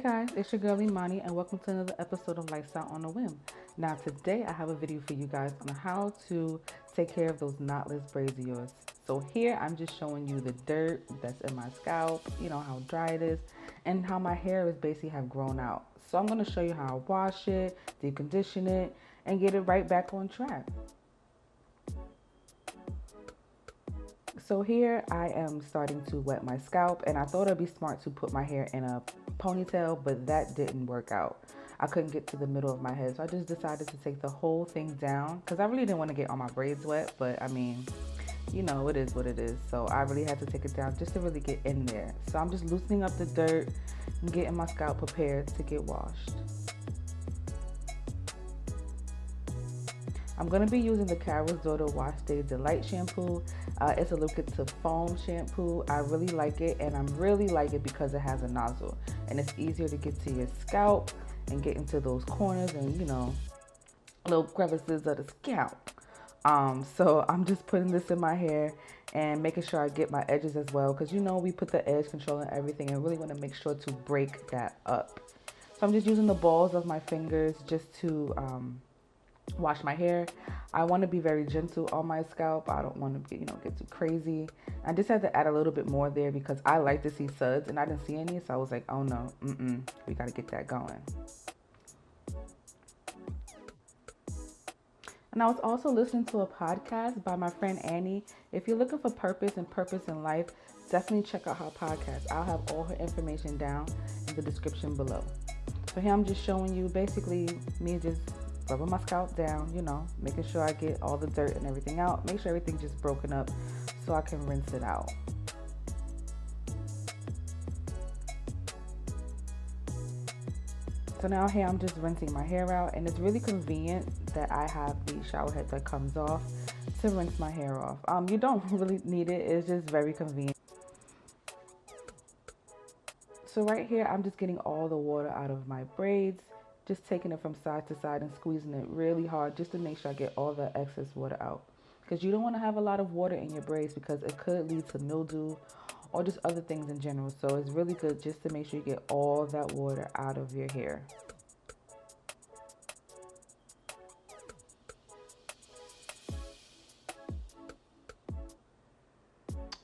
guys, it's your girl Imani and welcome to another episode of Lifestyle on a Whim. Now today I have a video for you guys on how to take care of those knotless braids of yours. So here I'm just showing you the dirt that's in my scalp, how dry it is, and how my hair is basically have grown out. So I'm going to show you how I wash it, deep condition it, and get it right back on track. So here I am starting to wet my scalp, and I thought it'd be smart to put my hair in a ponytail, but that didn't work out. I couldn't get to the middle of my head, so I just decided to take the whole thing down because I really didn't want to get all my braids wet, but I mean, it is what it is. So I really had to take it down just to really get in there. So I'm just loosening up the dirt and getting my scalp prepared to get washed. I'm going to be using the Carol's Daughter Wash Day Delight shampoo. It's a liquid to foam shampoo. I really like it, and I really like it because it has a nozzle and it's easier to get to your scalp and get into those corners and little crevices of the scalp. So I'm just putting this in my hair and making sure I get my edges as well, because we put the edge control and everything and really want to make sure to break that up. So I'm just using the balls of my fingers just to wash my hair. I want to be very gentle on my scalp. I don't want to get too crazy. I just had to add a little bit more there because I like to see suds and I didn't see any, so I was like, oh no, we got to get that going. And I was also listening to a podcast by my friend Annie. If you're looking for purpose and purpose in life, definitely check out her podcast. I'll have all her information down in the description below. So here I'm just showing you basically me just rubbing my scalp down, making sure I get all the dirt and everything out. Make sure everything's just broken up so I can rinse it out. So now here I'm just rinsing my hair out, and it's really convenient that I have the shower head that comes off to rinse my hair off. You don't really need it. It's just very convenient. So right here I'm just getting all the water out of my braids. Just taking it from side to side and squeezing it really hard just to make sure I get all the excess water out. Because you don't want to have a lot of water in your braids because it could lead to mildew or just other things in general. So it's really good just to make sure you get all that water out of your hair.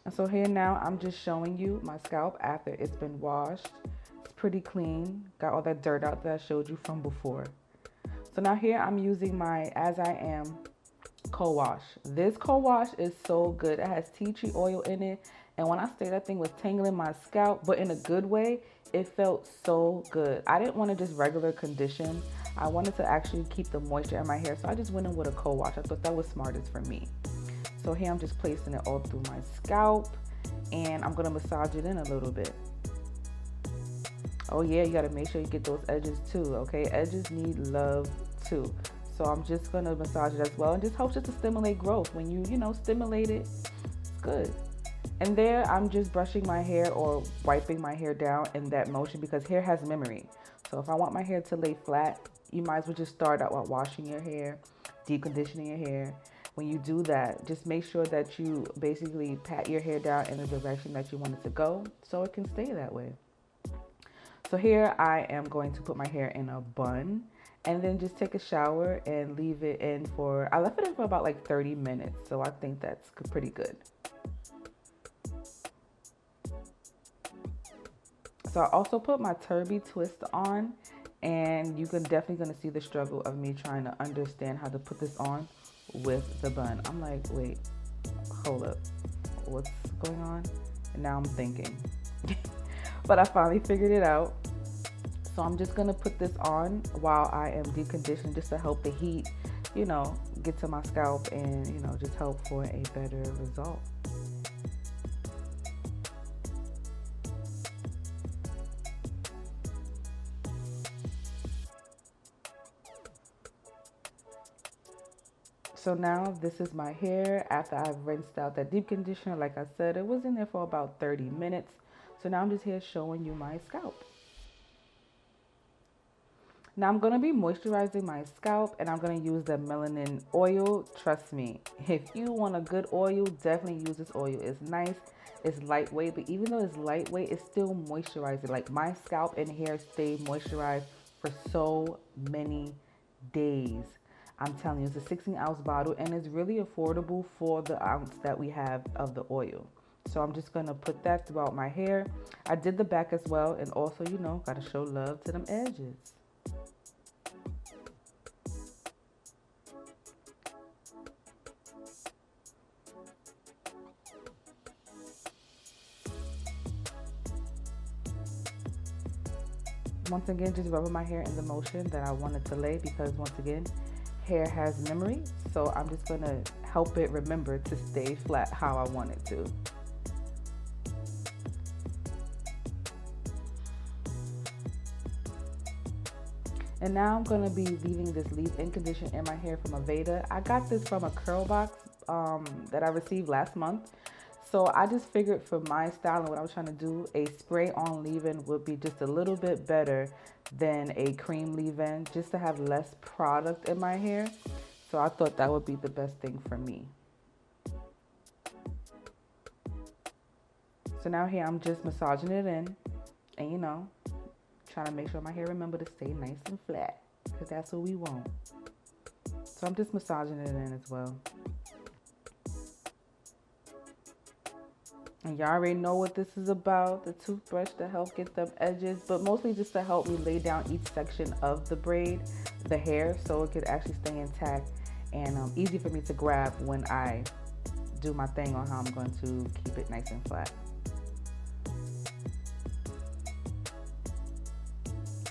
And so here now I'm just showing you my scalp after it's been washed. Pretty clean, got all that dirt out that I showed you from before. So now here I'm using my As I Am co-wash. This co-wash is so good. It has tea tree oil in it, and when I say that thing was tangling my scalp, but in a good way, it felt so good. I didn't want to just regular condition. I wanted to actually keep the moisture in my hair, so I just went in with a co-wash. I thought that was smartest for me. So here I'm just placing it all through my scalp, and I'm gonna massage it in a little bit. Oh yeah, you gotta make sure you get those edges too, okay? Edges need love too. So I'm just gonna massage it as well, and just helps it to stimulate growth. When you stimulate it, it's good. And there I'm just brushing my hair or wiping my hair down in that motion because hair has memory. So if I want my hair to lay flat, you might as well just start out while washing your hair, deep conditioning your hair. When you do that, just make sure that you basically pat your hair down in the direction that you want it to go so it can stay that way. So here I am going to put my hair in a bun and then just take a shower and leave it in I left it in for about like 30 minutes. So I think that's pretty good. So I also put my Turby twist on, and you can definitely gonna see the struggle of me trying to understand how to put this on with the bun. I'm like, wait, hold up, what's going on? And now I'm thinking. But I finally figured it out. So I'm just gonna put this on while I am deep conditioning just to help the heat, get to my scalp and, just help for a better result. So now this is my hair after I've rinsed out that deep conditioner. Like I said, it was in there for about 30 minutes. So now I'm just here showing you my scalp. Now I'm going to be moisturizing my scalp, and I'm going to use the melanin oil. Trust me, if you want a good oil, definitely use this oil. It's nice, it's lightweight, but even though it's lightweight, it's still moisturizing. Like, my scalp and hair stay moisturized for so many days. I'm telling you, it's a 16-ounce bottle, and it's really affordable for the ounce that we have of the oil. So I'm just going to put that throughout my hair. I did the back as well, and also, you know, got to show love to them edges. Once again, just rubbing my hair in the motion that I wanted to lay, because once again, hair has memory. So I'm just going to help it remember to stay flat how I want it to. And now I'm going to be leaving this leave-in conditioner in my hair from Aveda. I got this from a curl box that I received last month. So I just figured for my style and what I was trying to do, a spray-on leave-in would be just a little bit better than a cream leave-in, just to have less product in my hair. So I thought that would be the best thing for me. So now here I'm just massaging it in, and you know, trying to make sure my hair remember to stay nice and flat, because that's what we want. So I'm just massaging it in as well. And y'all already know what this is about, the toothbrush to help get them edges, but mostly just to help me lay down each section of the braid, the hair, so it could actually stay intact and easy for me to grab when I do my thing on how I'm going to keep it nice and flat.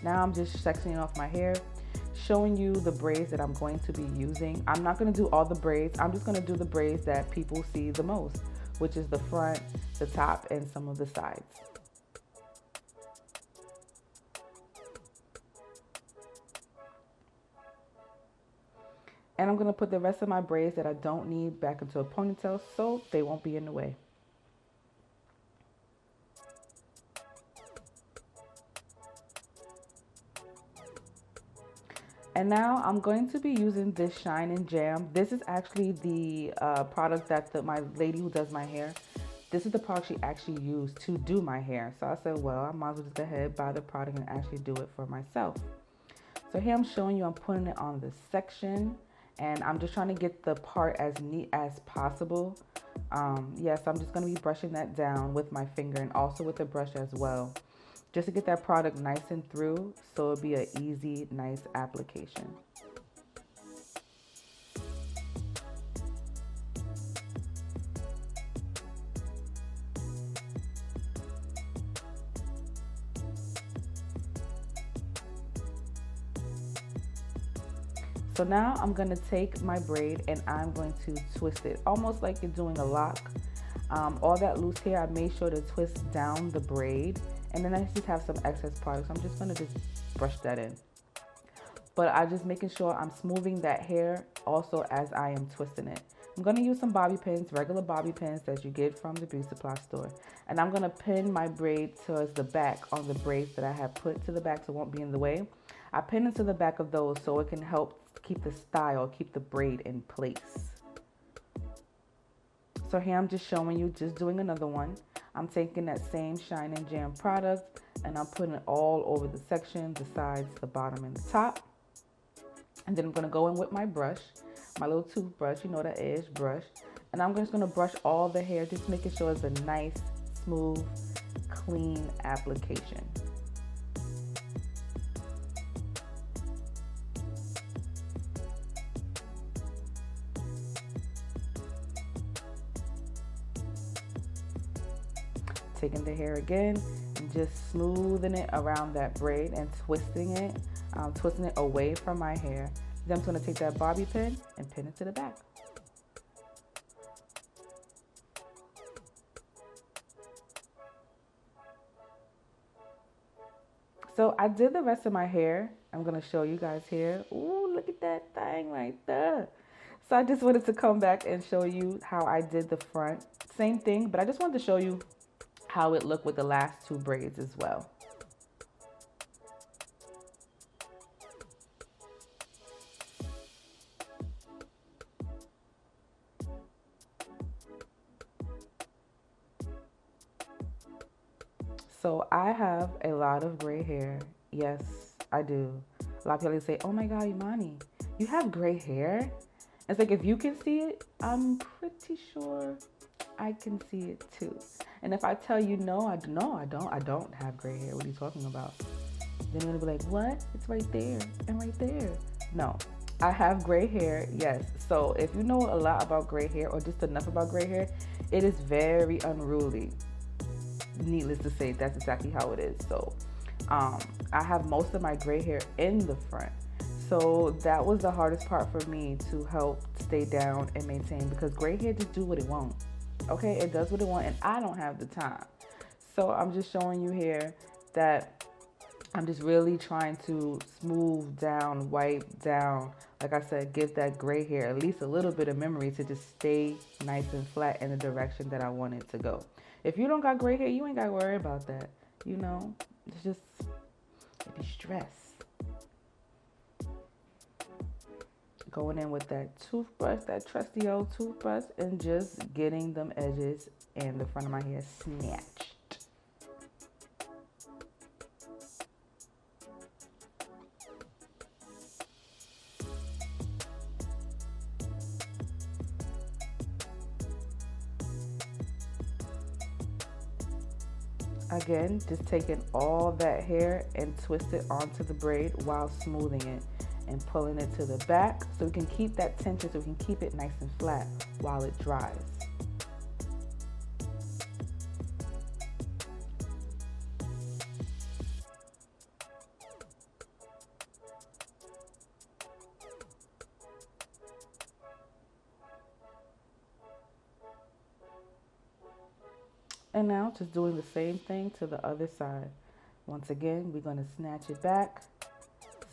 Now I'm just sectioning off my hair, showing you the braids that I'm going to be using. I'm not going to do all the braids. I'm just going to do the braids that people see the most, which is the front, the top, and some of the sides. And I'm going to put the rest of my braids that I don't need back into a ponytail so they won't be in the way. And now I'm going to be using this Shine and Jam. This is actually the product that my lady who does my hair, this is the product she actually used to do my hair. So I said, well, I might as well just go ahead, buy the product and actually do it for myself. So here I'm showing you, I'm putting it on the section, and I'm just trying to get the part as neat as possible. Yes, I'm just going to be brushing that down with my finger and also with the brush as well, just to get that product nice and through, so it'll be an easy, nice application. So now I'm going to take my braid and I'm going to twist it almost like you're doing a lock. All that loose hair, I made sure to twist down the braid, and then I just have some excess product, so I'm just going to just brush that in. But I'm just making sure I'm smoothing that hair also as I am twisting it. I'm going to use some bobby pins, regular bobby pins that you get from the beauty supply store. And I'm going to pin my braid towards the back on the braids that I have put to the back so it won't be in the way. I pin it to the back of those so it can help keep the style, keep the braid in place. So here I'm just showing you, just doing another one. I'm taking that same Shine and Jam product and I'm putting it all over the section, the sides, the bottom, and the top. And then I'm going to go in with my brush, my little toothbrush, you know, the edge brush. And I'm just going to brush all the hair, just making sure it's a nice, smooth, clean application. Taking the hair again and just smoothing it around that braid and twisting it away from my hair. Then I'm going to take that bobby pin and pin it to the back. So I did the rest of my hair. I'm going to show you guys here. Ooh, look at that thing right there. So I just wanted to come back and show you how I did the front. Same thing, but I just wanted to show you how it looked with the last two braids as well. So I have a lot of gray hair. Yes, I do. A lot of people say, oh my God, Imani, you have gray hair? It's like, if you can see it, I'm pretty sure I can see it too. And if I tell you no, I don't have gray hair. What are you talking about? Then you're gonna be like, what? It's right there and right there. No, I have gray hair, yes. So if you know a lot about gray hair or just enough about gray hair, it is very unruly. Needless to say, that's exactly how it is. So I have most of my gray hair in the front. So that was the hardest part for me to help stay down and maintain, because gray hair just do what it wants. Okay, it does what it wants, and I don't have the time. So I'm just showing you here that I'm just really trying to smooth down, wipe down, like I said, give that gray hair at least a little bit of memory to just stay nice and flat in the direction that I want it to go. If you don't got gray hair, you ain't got to worry about that. You know, it's just, it'd be stress. Going in with that toothbrush, that trusty old toothbrush, and just getting them edges and the front of my hair snatched. Again, just taking all that hair and twist it onto the braid while smoothing it and pulling it to the back so we can keep that tension, so we can keep it nice and flat while it dries. And now just doing the same thing to the other side. Once again, we're going to snatch it back,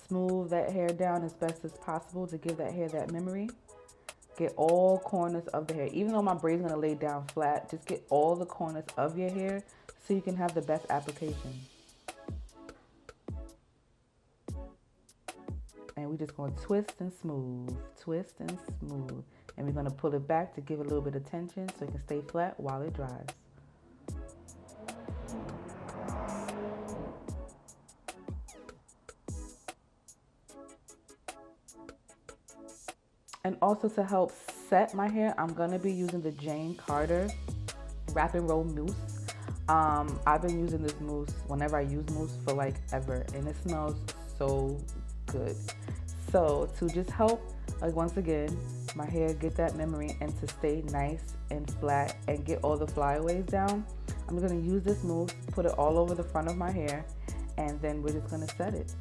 smooth that hair down as best as possible to give that hair that memory. Get all corners of the hair. Even though my braid's going to lay down flat, just get all the corners of your hair so you can have the best application. And we're just going to twist and smooth, twist and smooth. And we're going to pull it back to give it a little bit of tension so it can stay flat while it dries. And also to help set my hair, I'm going to be using the Jane Carter Wrap and Roll Mousse. I've been using this mousse whenever I use mousse for like ever, and it smells so good. So to just help, like once again, my hair get that memory and to stay nice and flat and get all the flyaways down, I'm going to use this mousse, put it all over the front of my hair, and then we're just going to set it.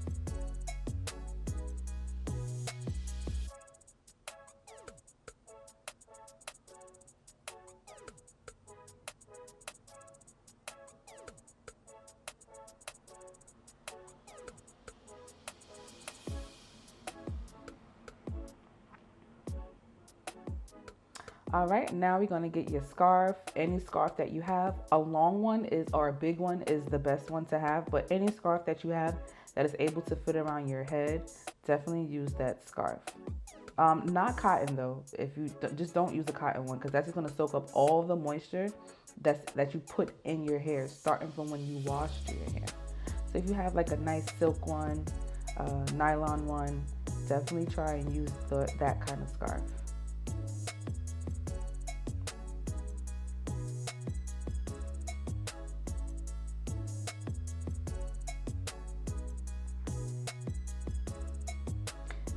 All right, now we're gonna get your scarf. Any scarf that you have, a long one is, or a big one is the best one to have, but any scarf that you have that is able to fit around your head, definitely use that scarf. Not cotton though. If you just don't use the cotton one, because that's just gonna soak up all the moisture that you put in your hair, starting from when you washed your hair. So if you have like a nice silk one, nylon one, definitely try and use that kind of scarf.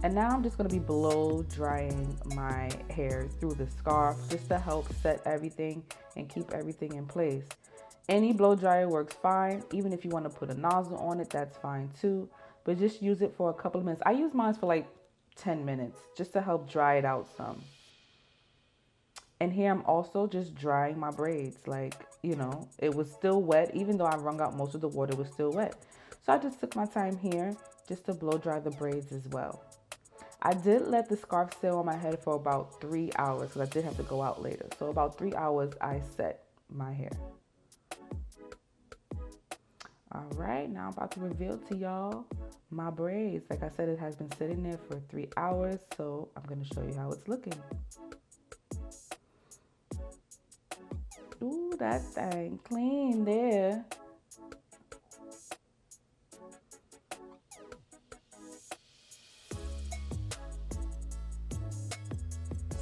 And now I'm just going to be blow drying my hair through the scarf just to help set everything and keep everything in place. Any blow dryer works fine. Even if you want to put a nozzle on it, that's fine too. But just use it for a couple of minutes. I use mine for like 10 minutes just to help dry it out some. And here I'm also just drying my braids. Like, you know, it was still wet. Even though I wrung out most of the water, it was still wet. So I just took my time here just to blow dry the braids as well. I did let the scarf sit on my head for about 3 hours because I did have to go out later. So about 3 hours, I set my hair. All right, now I'm about to reveal to y'all my braids. Like I said, it has been sitting there for 3 hours, so I'm going to show you how it's looking. Ooh, that thing clean there.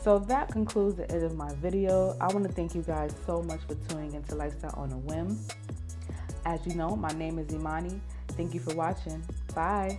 So that concludes the end of my video. I want to thank you guys so much for tuning into Lifestyle on a Whim. As you know, my name is Imani. Thank you for watching. Bye.